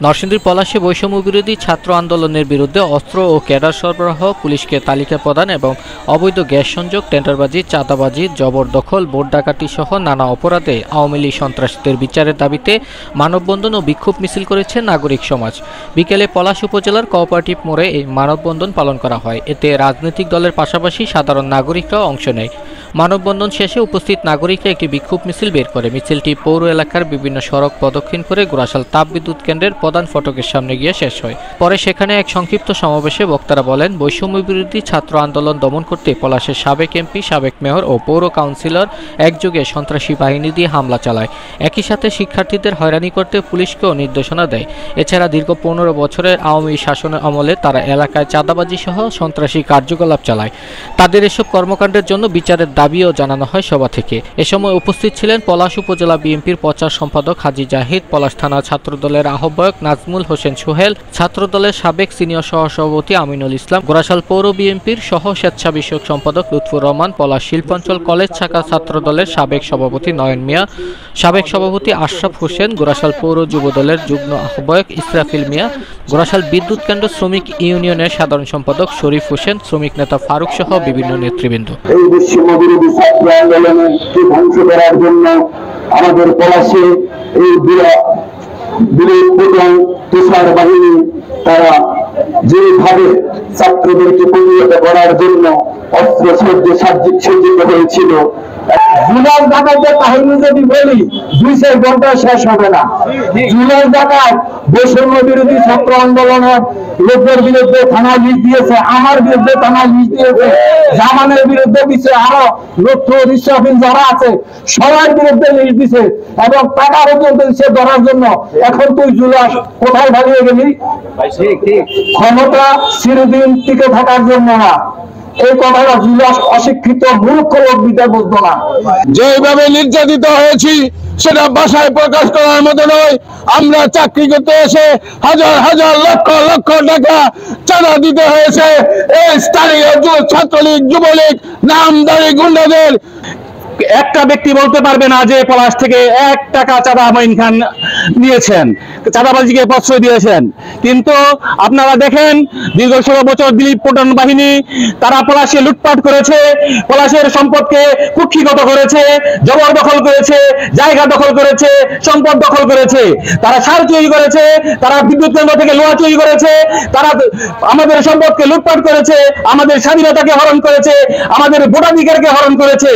নরসিংদীর পলাশী বৈষম্য বিরোধী ছাত্র আন্দোলনের বিরুদ্ধে অস্ত্র ও ক্যাডার সরবরাহ, পুলিশকে তালিকা প্রদান এবং অবৈধ গ্যাস সংযোগ, টেন্ডারবাজি, চাঁদাবাজি, জবরদখল, ভোট ডাকাতি সহ নানা অপরাধে আওয়ামী লীগ সন্ত্রাসীদের বিচারের দাবিতে মানববন্ধন ও বিক্ষোভ মিছিল করেছে নাগরিক সমাজ। বিকেলে পলাশ উপজেলার কোঅপারেটিভ মোড়ে এই মানববন্ধন পালন করা হয়। এতে রাজনৈতিক দলের পাশাপাশি সাধারণ নাগরিকরাও অংশ নেয়। মানববন্ধন শেষে উপস্থিত নাগরিকরা একটি বিক্ষোভ মিছিল বের করে। মিছিলটি পৌর এলাকার বিভিন্ন সড়ক প্রদক্ষিণ করে গোরাশাল তাপবিদ্যুৎ কেন্দ্রের প্রধান ফটকের সামনে গিয়ে শেষ হয়। পরে সেখানে এক সংক্ষিপ্ত সমাবেশে বক্তারা বলেন, বৈষম্য বিরোধী ছাত্র আন্দোলন দমন করতে পলাশের সাবেক এমপি, সাবেক মেয়র ও পৌর কাউন্সিলর একযোগে সন্ত্রাসী বাহিনী দিয়ে হামলা চালায়। একই সাথে শিক্ষার্থীদের হয়রানি করতে পুলিশকেও নির্দেশনা দেয়। এছাড়া দীর্ঘ 15 বছরের আওয়ামী শাসনের আমলে তারা এলাকায় চাঁদাবাজি সহ সন্ত্রাসী কার্যকলাপ চালায়। তাদের এসব কর্মকাণ্ডের জন্য বিচারের দাবিও জানানো হয় সভা থেকে। এ সময় উপস্থিত ছিলেন পলাশ উপজেলা বিএনপির প্রচার সম্পাদক হাজী জাহিদ, পলাশ থানা ছাত্রদলের আহ্বায়ক নাজমুল হোসেন সোহেল, ছাত্রদলের সাবেক সিনিয়র সহসভাপতি আমিনুল ইসলাম, গোরাশাল পৌর বিএনপির সহ স্বেচ্ছা বিষয়ক সম্পাদক লুৎফুর রহমান, পলাশ শিল্পাঞ্চল কলেজ শাখা ছাত্রদলের সাবেক সভাপতি নয়ন মিয়া, সাবেক সভাপতি আশরাফ হোসেন, গোরাশাল পৌর যুবদলের যুগ্ম আহ্বায়ক ইসরাফিল মিয়া, গোরাশাল বিদ্যুৎ কেন্দ্র শ্রমিক ইউনিয়নের সাধারণ সম্পাদক শরীফ হোসেন, শ্রমিক নেতা ফারুক সহ বিভিন্ন নেতৃবৃন্দ। ধ্বংস করার জন্য আমাদের পলাশে এই তুষার বাহিনী তারা যেভাবে ছাত্রদেরকে পরিণত করার জন্য অস্ত্র সজ্জিত হয়েছিল, জুলাই ডাকাতের কাহিনী যদি বলি 2 ঘন্টায় শেষ হবে না। জুলাই ডাকাত বৈষম্য বিরোধী ছাত্র আন্দোলনের লোকের বিরুদ্ধে থানায় লিস্ট দিয়েছে, আমার বিরুদ্ধে থানায় লিস্ট দিয়েছে, জামানের বিরুদ্ধে দিচ্ছে, আরো লক্ষ্য রিসাফিন যারা আছে সবার বিরুদ্ধে লিস্ট দিছে এবং টাকা পর্যন্ত দিচ্ছে ধরার জন্য। এখন তুই জুলাই কোথায় ভাগিয়ে গেলি? ক্ষমতা চিরদিন টিকে থাকার জন্য না। এই কথাটা জুলাস অশিক্ষিত মূর্খ লোক বিদ্যা বুঝতো না। যেভাবে নির্যাতিত হয়েছি সেটা ভাষায় প্রকাশ করার মতো নয়। আমরা চাকরি করতে এসে হাজার হাজার লক্ষ লক্ষ টাকা চাঁদা দিতে হয়েছে এই স্থানীয় ছাত্রলীগ, যুবলীগ, নামদারি গুন্ডাদের। একটা ব্যক্তি বলতে পারবে না যে পলাশ থেকে 1 টাকা চাঁদা মঈন খান নিয়েছেন, চাঁদাবাজিকে প্রশ্রয় দিয়েছেন। কিন্তু আপনারা দেখেন দীর্ঘ 16 বছর দিলীপ পটন বাহিনী তারা পলাশে লুটপাট করেছে, পলাশের সম্পদকে কুক্ষিগত করেছে, জবরদখল করেছে, জায়গা দখল করেছে, সম্পদ দখল করেছে, তারা সার চুরি করেছে, তারা বিদ্যুৎ কেন্দ্র থেকে লোহা চুরি করেছে, তারা আমাদের সম্পদকে লুটপাট করেছে, আমাদের স্বাধীনতাকে হরণ করেছে, আমাদের ভোটাধিকারকে হরণ করেছে।